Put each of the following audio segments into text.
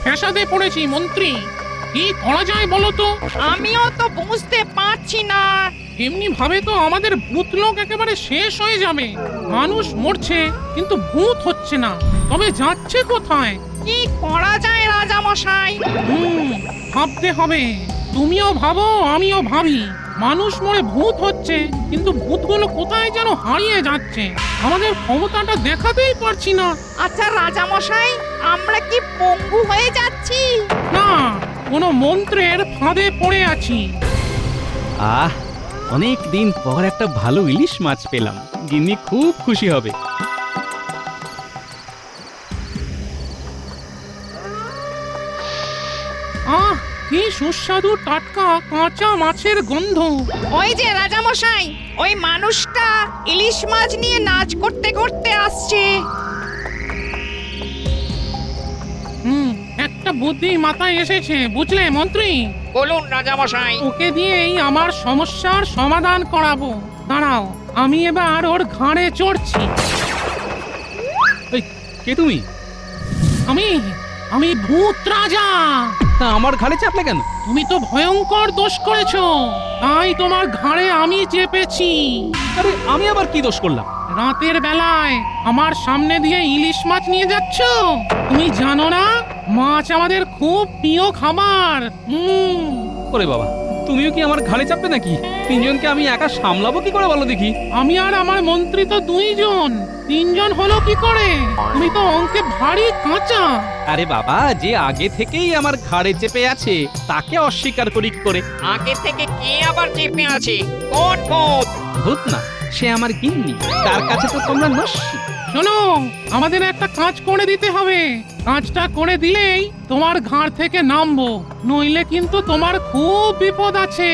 ফ্যাসাদে পড়েছি মন্ত্রী। কি করা যায় বলো তো? আমিও তো বুঝতে পারছি না। এমনি ভাবে তো আমাদের ভূত লোক একেবারে শেষ হয়ে যাবে। মানুষ মরছে কিন্তু ভূত হচ্ছে না, তবে যাচ্ছে কোথায়? কি করা যায় রাজামশাই? ভাবতে হবে। তুমিও ভাবো, আমিও ভাবি। মানুষ মরে ভূত হচ্ছে কিন্তু ভূতগুলো কোথায় যেন হারিয়ে যাচ্ছে। আমাদের ক্ষমতাটা দেখাতেই পারছি না। আচ্ছা রাজামশাই, আমরা কি পঙ্গু হয়ে যাচ্ছি? না, কোনো মন্ত্রের ফাঁদে পড়ে আছি। আহ, অনেক দিন পর একটা ভালো ইলিশ মাছ পেলাম। গিন্নি খুব খুশি হবে। আহ, কি সুস্বাদু টাটকা কাঁচা মাছের গন্ধ। ওই যে রাজামশাই, ওই মানুষটা ইলিশ মাছ নিয়ে নাচ করতে করতে আসছে। একটা বুদ্ধি মাথায় এসেছে, বুঝলে মন্ত্রী? বলুন রাজামশাই। ওকে দিয়েই আমার সমস্যার সমাধান করাবো। দাঁড়াও, আমি এবার ওর ঘাড়ে চড়ছি। এই, কে তুমি? আমি আমি ভূত রাজা। তা আমার ঘাড়ে চাপলে কেন? তুমি তো ভয়ঙ্কর দোষ করেছো, তাই তোমার ঘাড়ে আমি চেপেছি। আরে আমি আবার কি দোষ করলাম? রাতের বেলায় আমার সামনে দিয়ে ইলিশ মাছ নিয়ে যাচ্ছ। তুমি জানো না, মাছ আমাদের খুব প্রিয় খাবার। ওরে বাবা, তুমিও কি আমার ঘাড়ে চাপবে নাকি? তিনজনকে আমি একা সামলাবো কি করে বলো দেখি? আমি আর আমার মন্ত্রী তো দুইজন, তিনজন হলো কি করে? তুমি তো অঙ্কে ভারী কাঁচা। আরে বাবা, যে আগে থেকেই আমার ঘাড়ে চেপে আছে তাকে অস্বীকার করি কি করে? আগে থেকে কে আবার চেপে আছে? কোন ভূত? ভূত না, সে আমার গিন্নি। তার কাছে তো তোমরা নস্যি। শোনো, আমাদের একটা কাজ করে দিতে হবে। কাজটা করে দিলেই তোমার ঘাড় থেকে নামবো, নইলে কিন্তু তোমার খুব বিপদ আছে,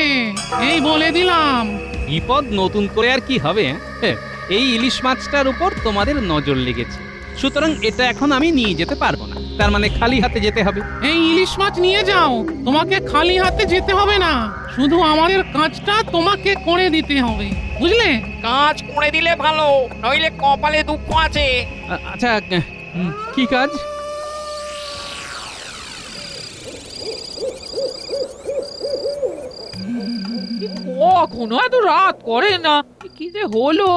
এই বলে দিলাম। বিপদ নতুন করে আর কি হবে? হ্যাঁ, এই ইলিশ মাছটার উপর তোমাদের নজর লেগেছে, সুতরাং এটা এখন আমি নিয়ে যেতে পারবো না। তার মানে খালি হাতে যেতে হবে। এই ইলিশ মাছ নিয়ে যাও, তোমাকে খালি হাতে যেতে হবে না, শুধু আমাদের কাজটা তোমাকে করে দিতে হবে, বুঝলে? কাজ করে দিলে ভালো, নইলে কপালে দুঃখ আছে। আচ্ছা, কি কাজ? কখনো এত রাত করে না, কি যে হলো,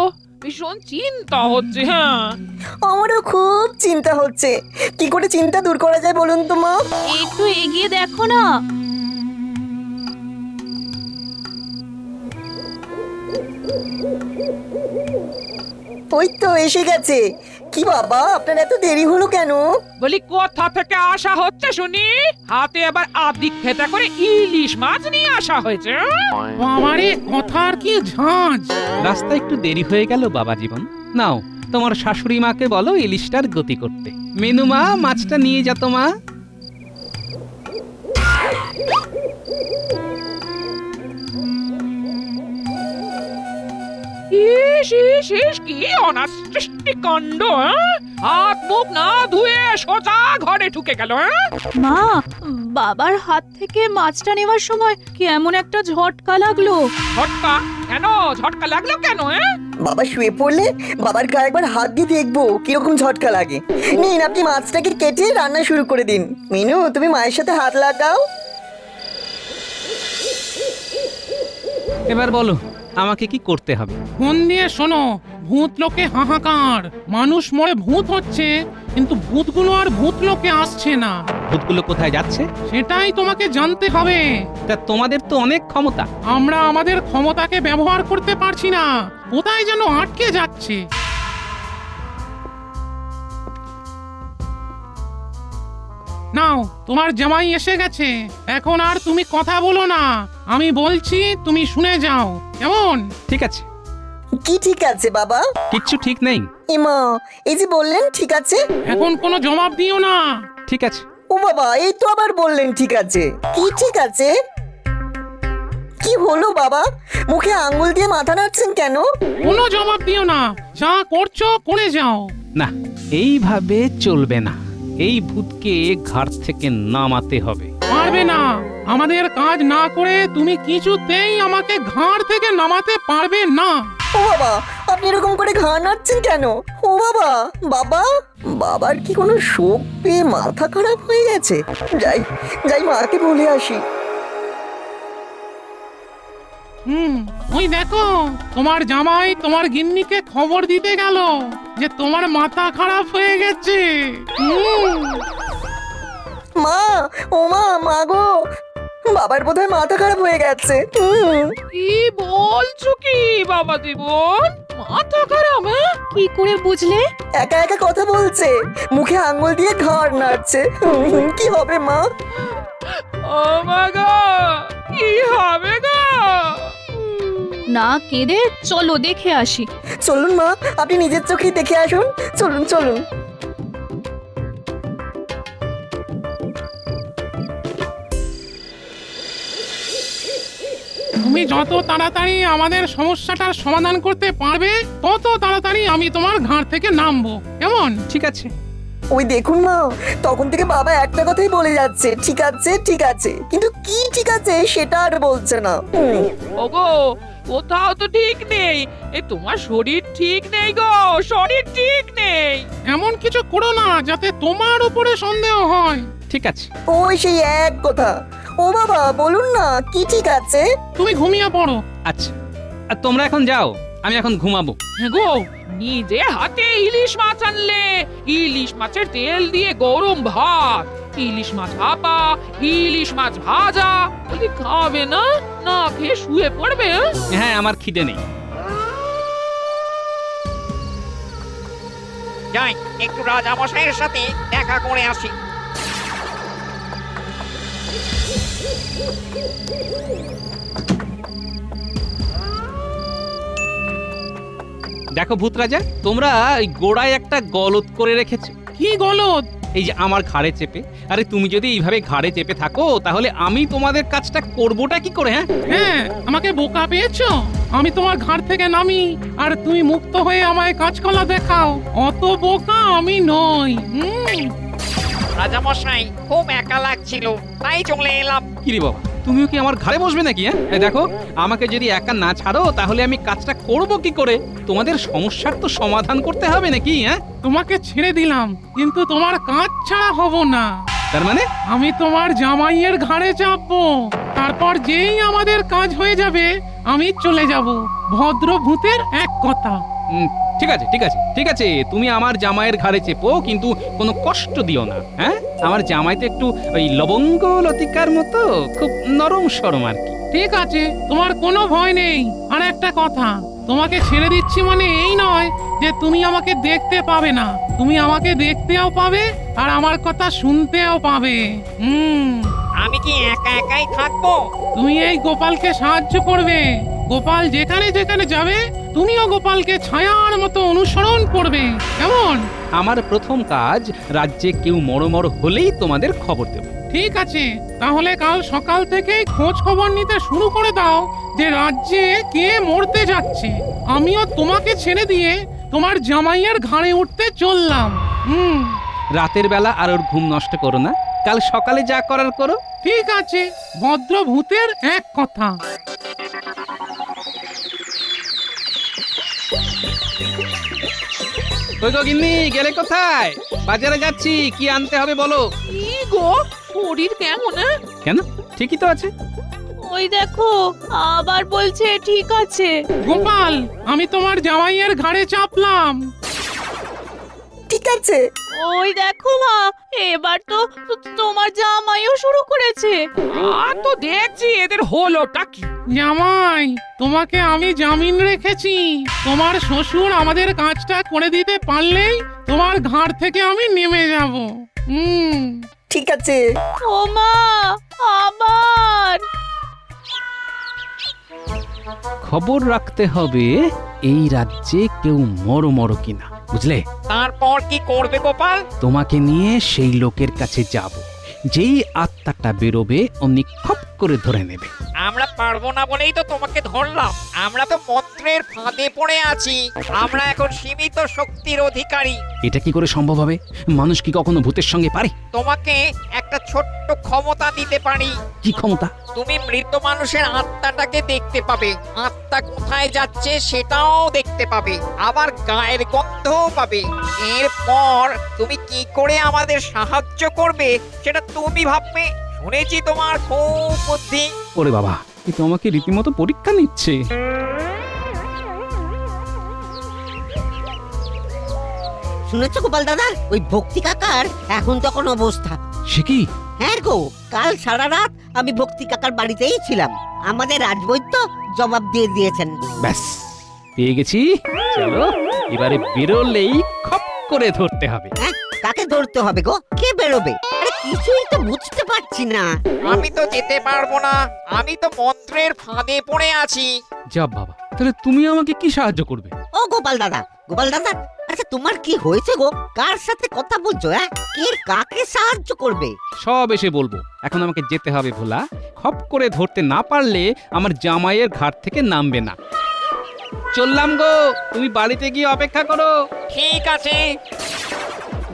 ভীষণ চিন্তা হচ্ছে। হ্যাঁ, আমারও খুব চিন্তা হচ্ছে। কি করে চিন্তা দূর করা যায় বলুন তো মা? একটু এগিয়ে দেখো না। ওই তো এসে গেছে। কি বাবা, আপনার এত দেরি হলো কেন? বলি কোথা থেকে আসা হচ্ছে শুনি? হাতে আবার আদিক ফেটা করে ইলিশ মাছ নিয়ে আসা হয়েছে। বাবারে, কথার কি ঝাঁজ। রাস্তা একটু দেরি হয়ে গেল বাবা জীবন। নাও, তোমার শাশুড়ি মাকে বলো ইলিশটার গতি করতে। মেনু মা, মাছটা নিয়ে যা তো মা। ইস ইস ইস, কি অনাসৃষ্টি কাণ্ড! হাত মুখ না ধুয়ে সোজা ঘরে ঢুকে গেল। মা, বাবার হাত থেকে মাছটা নেওয়ার সময় কেমন একটা ঝটকা লাগলো। ঝটকা? কেন ঝটকা লাগলো কেন? বাবা শুয়ে পড়লে বাবার গায়ে একবার হাত দিয়ে দেখবো কিরকম ঝটকা লাগে। নিন, আপনি মাছটাকে কেটে রান্না শুরু করে দিন। মিনু, তুমি মায়ের সাথে হাত লাগাও। এবার বলো, আমাকে কি করতে হবে? মন দিয়ে শোনো, ভূত লোকে হাহাকার। মানুষ মরে ভূত হচ্ছে কিন্তু ভূতগুলো আর ভূত লোকে আসছে না। ভূতগুলো কোথায় যাচ্ছে? সেটাই তোমাকে জানতে হবে। তা তোমাদের তো অনেক ক্ষমতা। আমরা আমাদের ক্ষমতাকে ব্যবহার করতে পারছি না, কোথায় যেন আটকে যাচ্ছে। নাও, তোমার জামাই এসে গেছে। এখন আর তুমি কথা বলো না, আমি বলছি তুমি শুনে যাও, কেমন? ঠিক আছে। কি ঠিক আছে বাবা? কিচ্ছু ঠিক নেই। এমা, এই যে বললেন ঠিক আছে। এখন কোনো জবাব দিও না। ঠিক আছে। ও বাবা, এই তো আবার বললেন ঠিক আছে। কি ঠিক আছে? কি হলো বাবা? মুখে আঙ্গুল দিয়ে মাথা নাড়ছেন কেন? কোনো জবাব দিও না, যা করছো করে যাও। না, এইভাবে চলবে না। এই ভূতকে ঘাট থেকে নামাতে হবে। পারবে না। আমাদের কাজ না করে তুমি কিছুতেই আমাকে ঘাড় থেকে নামাতে পারবে না। ও বাবা, আপনি এরকম করে ঘাড় নাড়ছেন কেন? ও বাবা, বাবা, বাবার কি কোনো শোক পেয়ে মাথা খারাপ হয়ে গেছে? যাই যাই মাকে বলে আসি। ওই দেখো, তোমার জামাই তোমার গিন্নিকে খবর দিতে গেল যে তোমার মাথা খারাপ হয়ে গেছে। মা, ও মা, মা গো, বাবার বোধহয় মাথা খারাপ হয়ে গেছে। কি বলছো কি বাবা জীবন? মাথা খারাপ? হ্যাঁ? কি করে বুঝলে? একা একা কথা বলছে, মুখে আঙ্গুল দিয়ে ঘাড় নাড়ছে। কি হবে মা? ও মা গো, কি হবে গো? না কেঁদে চলো দেখে আসি। চলুন মা, আপনি নিজের চোখেই দেখে আসুন। চলুন চলুন। তুমি যত তাড়াতাড়ি আমাদের সমস্যাটার সমাধান করতে পারবে তত তাড়াতাড়ি আমি তোমার ঘাড় থেকে নামবো, কেমন? ঠিক আছে। ওই দেখুন মা, তখন থেকে বাবা একটা কথাই বলে যাচ্ছে, ঠিক আছে ঠিক আছে, কিন্তু কি ঠিক আছে সেটা আর বলছে না। ওগো, কোথাও তো ঠিক নেই। এই তোমার শরীর ঠিক নেই গো, শরীর ঠিক নেই। এমন কিছু করো না যাতে তোমার উপরে সন্দেহ হয়। ঠিক আছে। ওই সেই এক কথা। ও বাবা, বলুন না কি ঠিক আছে? তুমি ঘুমিয়ে পড়ো। আচ্ছা, আর তোমরা এখন যাও, আমি এখন ঘুমাবো। হ্যাঁ গো, নিজে হাতে ইলিশ মাছ আনলে, ইলিশ মাছের তেল দিয়ে গরম ভাত, ইলিশ মাছ ভাপা, ইলিশ মাছ ভাজা, বলি খাবে না? না খেয়ে শুয়ে পড়বে? হ্যাঁ, আমার খিদে নেই। যাই একটু রাজামশাইয়ের সাথে দেখা করে আসি। দেখো ভূত রাজা, তোমরা ওই গোড়ায় একটা গলদ করে রেখেছো। কি গলদ? এই যে আমার ঘাড়ে চেপে। আরে তুমি যদি এইভাবে ঘাড়ে চেপে থাকো তাহলে আমি তোমাদের কাজটা করবোটা কি করে? হ্যাঁ, হ্যাঁ, আমাকে বোকা পেয়েছো? আমি তোমার ঘাড় থেকে নামি আর তুমি মুক্ত হয়ে আমায় কাজকলা দেখাও। অত বোকা আমি নই। রাজামশাই, খুব একা লাগছিল, তাই চলে এলাম। কিরে বাবা, তুমিও কি আমার ঘাড়ে বসবে নাকি? হ্যাঁ, এই দেখো, আমাকে যদি একা না ছাড়ো তাহলে আমি কাজটা করব কি করে? তোমাদের সমস্যার তো সমাধান করতে হবে নাকি? হ্যাঁ, তোমাকে ছেড়ে দিলাম, কিন্তু তোমার কাজ ছাড়া হব না। তার মানে আমি তোমার জামাইয়ের ঘাড়ে চাপবো, তারপর যেই আমাদের কাজ হয়ে যাবে আমি চলে যাব। ভদ্র ভূতের এক কথা। ঠিক আছে ঠিক আছে ঠিক আছে, তুমি আমার জামাইয়ের ঘাড়ে চেপো, কিন্তু কোনো কষ্ট দিও না। হ্যাঁ, আমার জামাই তো একটু ওই লবঙ্গ লতিকার মতো, খুব নরম সরম আর কি। ঠিক আছে, তোমার কোনো ভয় নেই। আর একটা কথা, তোমাকে ছেড়ে দিচ্ছি মানে এই নয় যে তুমি আমাকে দেখতে পাবে না। তুমি আমাকে দেখতেও পাবে আর আমার কথা শুনতেও পাবে। আমি কি একা একাই থাকবো? তুমি এই গোপালকে সাহায্য করবে। গোপাল যেখানে যেখানে যাবে তুমিও গোপালকে ছায়ার মতো অনুসরণ করবে, কেমন? আমার প্রথম কাজ, রাজ্যে কেউ মরমর হলেই তোমাদের খবর দেব। ঠিক আছে, তাহলে কাল সকাল থেকেই খোঁজ খবর নিতে শুরু করে দাও যে রাজ্যে কে মরতে যাচ্ছে। আমিও তোমাকে ছেড়ে দিয়ে তোমার জামাইয়ের ঘাড়ে উঠতে চললাম। রাতের বেলা আর ওর ঘুম নষ্ট করো না, কাল সকালে যা করার করো। ঠিক আছে, ভদ্র ভূতের এক কথা। কই গো গিন্নি, গেলে কোথায়? বাজারে যাচ্ছি, কি আনতে হবে বলো। কি গো, শরীর কেমন? কেন, ঠিকই তো আছে। ওই দেখো, আবার বলছে ঠিক আছে। গোপাল, আমি তোমার জামাইয়ের ঘাড়ে চাপলাম। ঠিক আছে। ওই দেখো মা, এবার তো তোমার জামাইও শুরু করেছে। আর তো দেখছি এদের হলোটা কি। জামাই, তোমাকে আমি জামিন রেখেছি। তোমার শ্বশুর আমাদের কাজটা করে দিতে পারলেই তোমার ঘাড় থেকে আমি নেমে যাব। ঠিক আছে। ও মা, আবার খবর রাখতে হবে এই রাজ্যে কেউ মরমর কিনা, বুঝলে? তারপর কি করবে গোপাল? তোমাকে নিয়ে সেই লোকের কাছে যাব, যেই আত্মাটা বেরোবে অমনি খপ করে ধরে নেবে। আমরা পারবো না বলেই তো তোমাকে ধরলাম। আমরা তো মন্ত্রের ফাঁদে পড়ে আছি। আমরা এখন সীমিত শক্তির অধিকারী। এটা কি করে সম্ভব হবে? মানুষ কি কখনো ভূতের সঙ্গে পারে? তোমাকে একটা ছোট্ট ক্ষমতা দিতে পারি। কি ক্ষমতা? তুমি মৃত মানুষের আত্মাটাকে দেখতে পাবে, আত্মা কোথায় যাচ্ছে সেটাও দেখতে পাবে, আবার গায়ের গন্ধও পাবে। এরপর তুমি কি করে আমাদের সাহায্য করবে সেটা তুমি ভাববে। শুনেছি তোমার খুব বুদ্ধি। ওরে বাবা, এ তো আমাকে রীতিমতো পরীক্ষা নিচ্ছে। শুনেছো গোপাল দাদা, ওই ভক্তি কাকার এখন তখন অবস্থা। সে কি? হ্যাঁ গো, কাল সারা রাত আমি ভক্তি কাকার বাড়িতেই ছিলাম। আমাদের রাজবৈদ্য জবাব দিয়ে দিয়েছেন। ব্যাস, পেয়ে গেছি। চলো, এবারে বেরোলেই খপ করে ধরতে হবে। হ্যাঁ, কাকে ধরতে হবে গো? কে বেরোবে? আরে কিছুই তো বুঝতে পারছি না। আমি তো যেতে পারবো না, আমি তো মন্ত্রের ফাঁদে পড়ে আছি। যা বাবা, তাহলে তুমি আমাকে কি সাহায্য করবে? ও গোপাল দাদা, গোপাল দাদা, আচ্ছা তোমার কি হয়েছে গো? কার সাথে কথা বলছো? হ্যাঁ, কে কাকে সাহায্য করবে? সব এসে বলবো। এখন আমাকে যেতে হবে ভোলা। খপ করে ধরতে না পারলে আমার জামাইয়ের ঘাট থেকে নামবে না। চললাম গো, তুমি বাড়িতে গিয়ে অপেক্ষা করো। ঠিক আছে।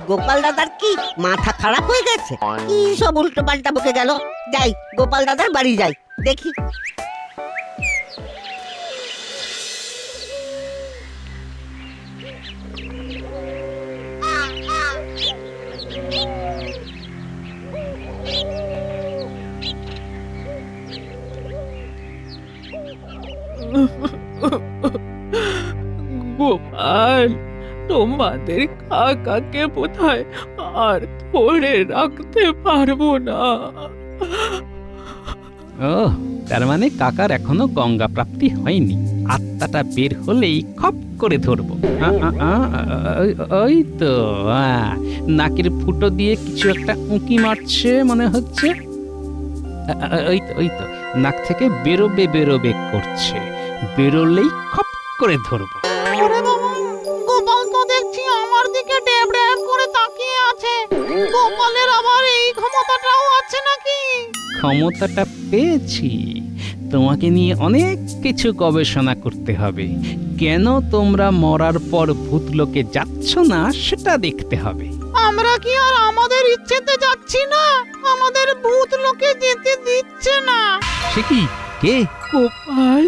গোপাল দাদার কি মাথা খারাপ হয়ে গেছে? কি সব উল্টো পাল্টা বকে গেল। যাই, গোপাল দাদার বাড়ি যাই, দেখি। গোপাল, তোমাদের কাকাকে বোধহয় আর ধরে রাখতে পারবো না। ও, তার মানে কাকার এখনো গঙ্গা প্রাপ্তি হয়নি। আত্মাটা বের হলেই খপ করে ধরবো। ওই তো, নাকের ফুটো দিয়ে কিছু একটা উঁকি মারছে মনে হচ্ছে। ওই তো নাক থেকে বেরোবে বেরোবে করছে। বেরোলেই খপ করে ধরবো। গোপাল তো দেখছি আমার দিকে ড্যাব ড্যাব করে তাকিয়ে আছে। গোপালের আবার এই ক্ষমতাটাও আছে নাকি? ক্ষমতাটা পেয়েছি। তোমাকে নিয়ে অনেক কিছু গবেষণা করতে হবে। কেন তোমরা মরার পর ভূতলোকে যাচ্ছ না সেটা দেখতে হবে। আমরা কি আর আমাদের ইচ্ছেতে যাচ্ছি না? আমাদের ভূত লোকে যেতে দিচ্ছে না। সে কি? কে? গোপাল,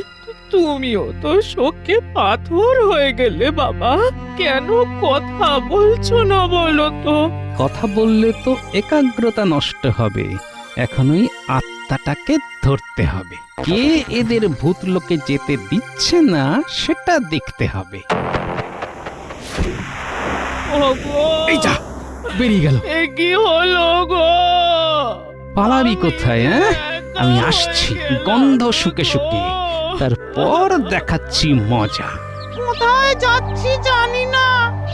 তুমিও তো শোকে পাথর হয়ে গেলে বাবা। কেন কথা বলছো না বলো তো? কথা বললে তো একাগ্রতা নষ্ট হবে। এখনই আত্মাটাকে ধরতে হবে। কে এদের ভূতলোকে যেতে দিচ্ছে না সেটা দেখতে হবে। ওগো, এই যা, বেরিয়ে গেল। এ কি হলো গো? পালাবি কোথায়? আমি আসছি গন্ধ শুকে শুকে, তারপর দেখাচ্ছি মজা। কোথায় যাচ্ছি জানি না,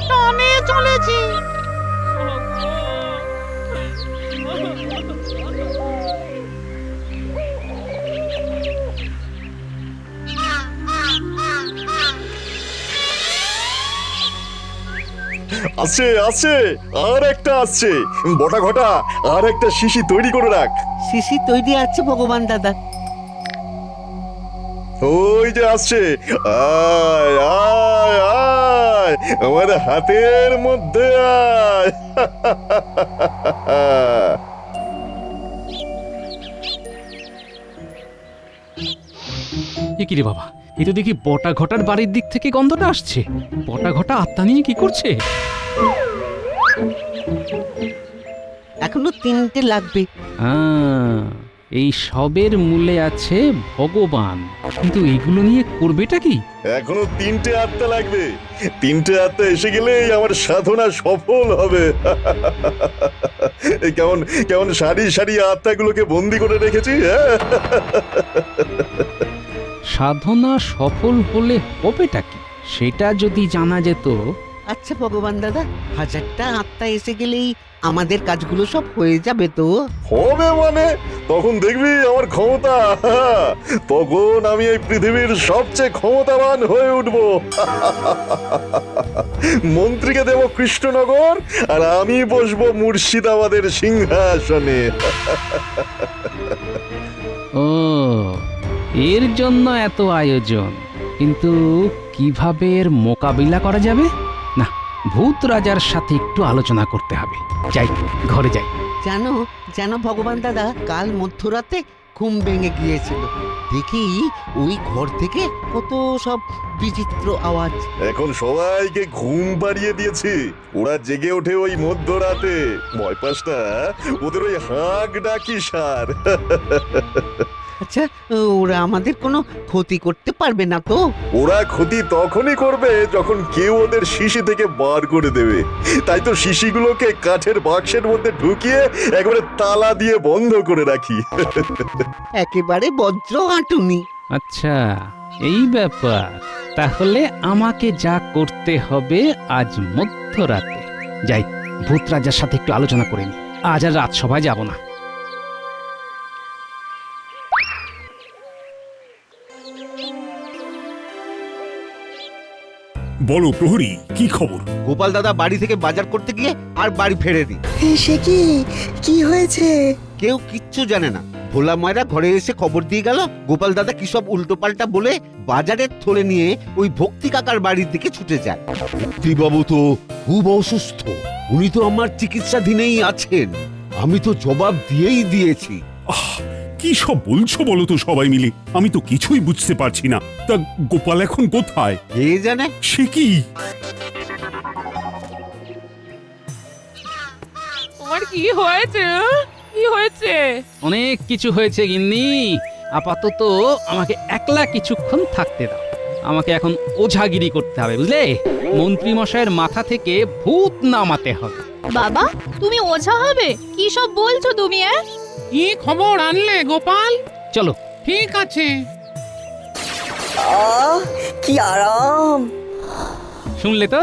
টানে চলেছি। আসছে আসছে, আর একটা আসছে। বটা ঘটা, আর একটা শিশি তৈরি করে রাখ। শিশি তৈরি আছে ভগবান দাদা। ওই যে আসছে, আয় আয় আয়, আমার হাতের মধ্যে আয়। এ কি রে বাবা, এ তো দেখি বটা ঘটার বাড়ির দিক থেকে গন্ধটা আসছে। বটা ঘটা আত্মা নিয়ে কি করছে? এখনো 3টে লাগবে। এই সবের মূলে আছে ভগবান, কিন্তু এগুলো নিয়ে করবেটা কি? এখনো 3টে আত্মা লাগবে। 3টে আত্মা এসে গেলেই আমার সাধনা সফল হবে। এই কেমন কেমন সারি সারি আত্মাগুলোকে বন্দি করে রেখেছি। সাধনা সফল হলে হবেটা কি সেটা যদি জানা যেত। আচ্ছা ভগবান দাদা, 1000টা আত্মা এসে গেলেই আমাদের কাজগুলো সব হয়ে যাবে তো? হবে মানে, তখন দেখবি আমার ক্ষমতা। তখন আমি এই পৃথিবীর সবচেয়ে ক্ষমতাবান হয়ে উঠব। মন্ত্রীকে দেব কৃষ্ণনগর, আর আমি বসবো মুর্শিদাবাদের সিংহাসনে। ও, এর জন্য এত আয়োজন, কিন্তু কিভাবে এর মোকাবিলা করা যাবে? না, ভূত রাজার সাথে একটু আলোচনা করতে হবে। যাই, ঘরে যাই। জানো জানো ভগবান দাদা, কাল মধ্যরাতে ঘুম ভেঙে গিয়েছিল, দেখি ওই ঘর থেকে কত সব বিচিত্র আওয়াজ। এখন সবাইকে ঘুম পাড়িয়ে দিয়েছি, ওরা জেগে ওঠে ওই মধ্যরাতে। ভয় পাস না, ওদের ওই হাঁক ডাকি সার। আচ্ছা, ওরা আমাদের কোনো ক্ষতি করতে পারবে না তো? ওরা ক্ষতি তখনই করবে যখন কেউ ওদের শিশি থেকে বার করে দেবে। তাই তো শিশিগুলোকে কাঠের বাক্সের মধ্যে ঢুকিয়ে একেবারে তালা দিয়ে বন্ধ করে রাখি। একেবারে বজ্র আঁটুনি। আচ্ছা, এই ব্যাপার। তাহলে আমাকে যা করতে হবে আজ মধ্যরাতে। যাই, ভূত রাজার সাথে একটু আলোচনা করে নি। আজ আর রাজসভায় যাব না। বলো প্রহরী, কি খবর? গোপাল দাদা বাড়ি থেকে বাজার করতে গিয়ে আর বাড়ি ফেরেনি। সে কি হয়েছে? কেউ কিচ্ছু জানে না। ভোলা ময়রা ঘরে এসে খবর দিয়ে গেল গোপাল দাদা কি সব উল্টোপাল্টা বলে বাজারের থলে নিয়ে ওই ভক্তি কাকার বাড়ির দিকে ছুটে যায়। ভক্তিবাবু তো খুব অসুস্থ, উনি তো আমার চিকিৎসাধীনেই আছেন। আমি তো জবাব দিয়েই দিয়েছি। কি সব বলছো বলো তো সবাই মিলে? আমি তো কিছুই বুঝতে পারছি না। তা গোপাল এখন কোথায়? কে জানে। সে কি? তোমার কি হয়েছে? কি হয়েছে? অনেক কিছু হয়েছে গিন্নি। আপাতত আমাকে একলা কিছুক্ষণ থাকতে দাও। আমাকে এখন ওঝাগিরি করতে হবে, বুঝলে? মন্ত্রী মশাইয়ের মাথা থেকে ভূত নামাতে হবে। বাবা, তুমি ওঝা হবে? কি সব বলছো তুমি? কি খবর আনলে গোপাল? চলো। ঠিক আছে। কি আরাম! শুনলে তো?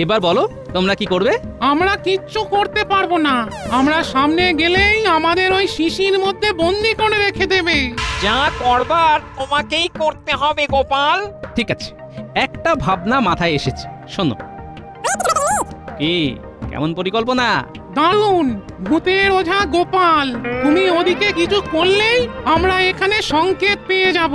এবার বলো, তোমরা কি করবে? আমরা কিচ্ছু করতে পারবো না। আমরা সামনে গেলেই আমাদের ওই শিশির মধ্যে বন্দি করে রেখে দেবে। যা করবার তোমাকেই করতে হবে গোপাল। ঠিক আছে, একটা ভাবনা মাথায় এসেছে, শোনো। কি কেমন পরিকল্পনা? দারুণ! ভূতের ওঝা গোপাল, তুমি ওদিকে কিছু করলেই আমরা এখানে সংকেত পেয়ে যাব।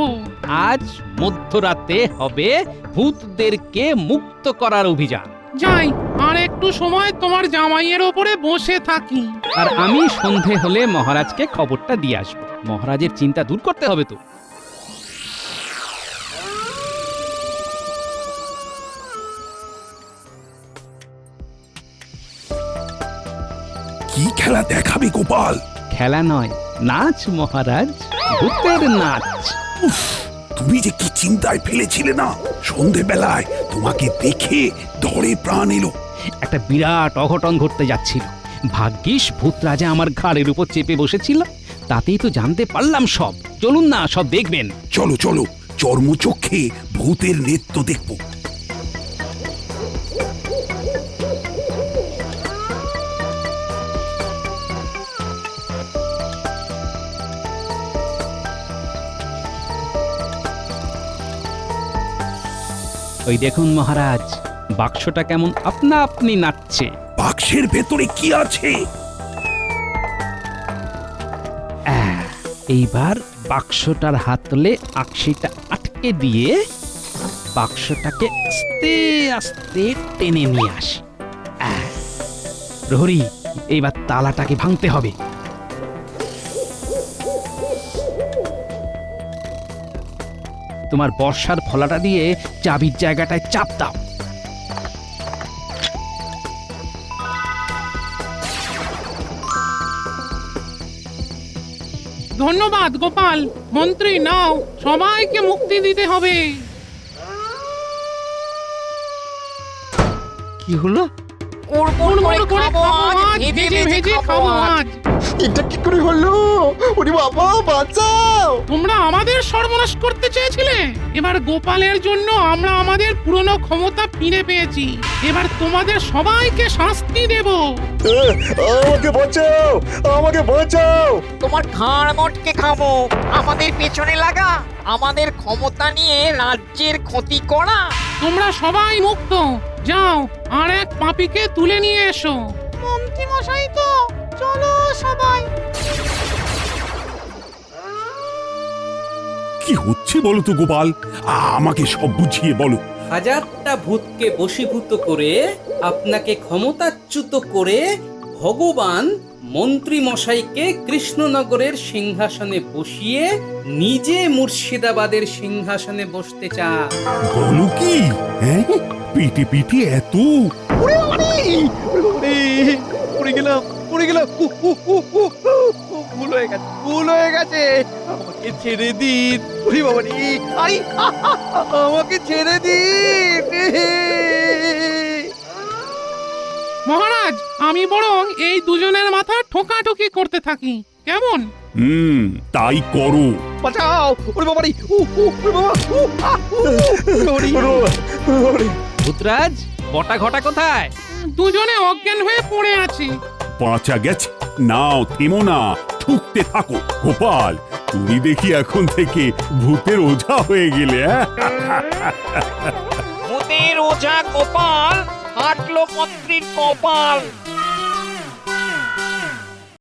আজ মধ্যরাতে হবে ভূতদেরকে মুক্ত করার অভিযান। যাই, আর একটু সময় তোমার জামাইয়ের ওপরে বসে থাকি। আর আমি সন্ধে হলে মহারাজকে খবরটা দিয়ে আসবো। মহারাজের চিন্তা দূর করতে হবে তো। কি খেলা দেখাবে গোপাল? খেলা নয়, নাচ মহারাজ, ভূতের নাচ। উফ, তুমি যে কি চিন্তায় ফেলেছিলে না, সন্ধেবেলায় তোমাকে দেখে ধরে প্রাণ এলো। একটা বিরাট অঘটন ঘটতে যাচ্ছিল। ভাগ্যিস ভূত রাজা আমার ঘাড়ের উপর চেপে বসেছিল, তাতেই তো জানতে পারলাম সব। চলুন না, সব দেখবেন। চলো চলো, চর্মচক্ষে ভূতের নৃত্য দেখবো। ওই দেখুন মহারাজ, বাক্সটা কেমন আপনা আপনি নাচছে। বাক্সের ভেতরে কি আছে? এইবার বাক্সটার হাতলে আকশিটা আটকে দিয়ে বাক্সটাকে আস্তে আস্তে টেনে নিয়ে আসি। প্রহরী, এইবার তালাটাকে ভাঙতে হবে। তোমার বর্ষার ফলাটা দিয়ে চাবির জায়গাটায় চাপ দাও। ধন্যবাদ গোপাল। মন্ত্রী, নাও, সবাইকে মুক্তি দিতে হবে। কি হলো? উড়মুড় করে খাবো আজ, ভেজে ভেজে খাবো আজ। এটা কি করে হলো? ওরে বাবা, বাঁচাও! তোমরা আমাদের সর্বনাশ করতে চেয়েছিলে। এবার গোপালের জন্য আমরা আমাদের পুরনো ক্ষমতা ফিরে পেয়েছি। এবার তোমাদের সবাইকে শাস্তি দেব। আমাকে বাঁচাও, আমাকে বাঁচাও! তোমার ঘাড় মটকে খাবো। আমাদের পেছনে লাগা, আমাদের ক্ষমতা নিয়ে রাজ্যের ক্ষতি করা। তোমরা সবাই মুক্ত। যাও, আর এক পাপীকে তুলে নিয়ে এসো। মন্ত্রী মশাই তো, চলো সবাই। কি হচ্ছে বলো তো গোপাল, আমাকে সব বুঝিয়ে বলো। হাজারটা ভূতকে বশীভূত করে আপনাকে ক্ষমতাচ্যুত করে ভগবান মন্ত্রী মশাইকে কৃষ্ণনগরের সিংহাসনে বসিয়ে নিজে মুর্শিদাবাদের সিংহাসনে বসতে চান। বলো কি? হ্যাঁ, পেটে পেটে এত? পড়ে গেলাম ভুল হয়ে গেছে আমাকে ছেড়ে দিন আমাকে ছেড়ে দিন। মহারাজ আমি বরং এই দুজনের মাথা ঠোকাঠুকি করতে থাকি, কেমন? তাই করো। বাঁচাও ওরে বাবারি ভূতরাজ, বটা ঘটা কোথায়? দুজনে অজ্ঞান হয়ে পড়ে আছে। বাঁচা গেছে? নাও, থেমো না, ঠুকতে থাকো। গোপাল, তুমি দেখি এখন থেকে ভূতের ওঝা হয়ে গেলে। ভূতের ওঝা গোপাল হাঁটলো মন্ত্রীর কপাল।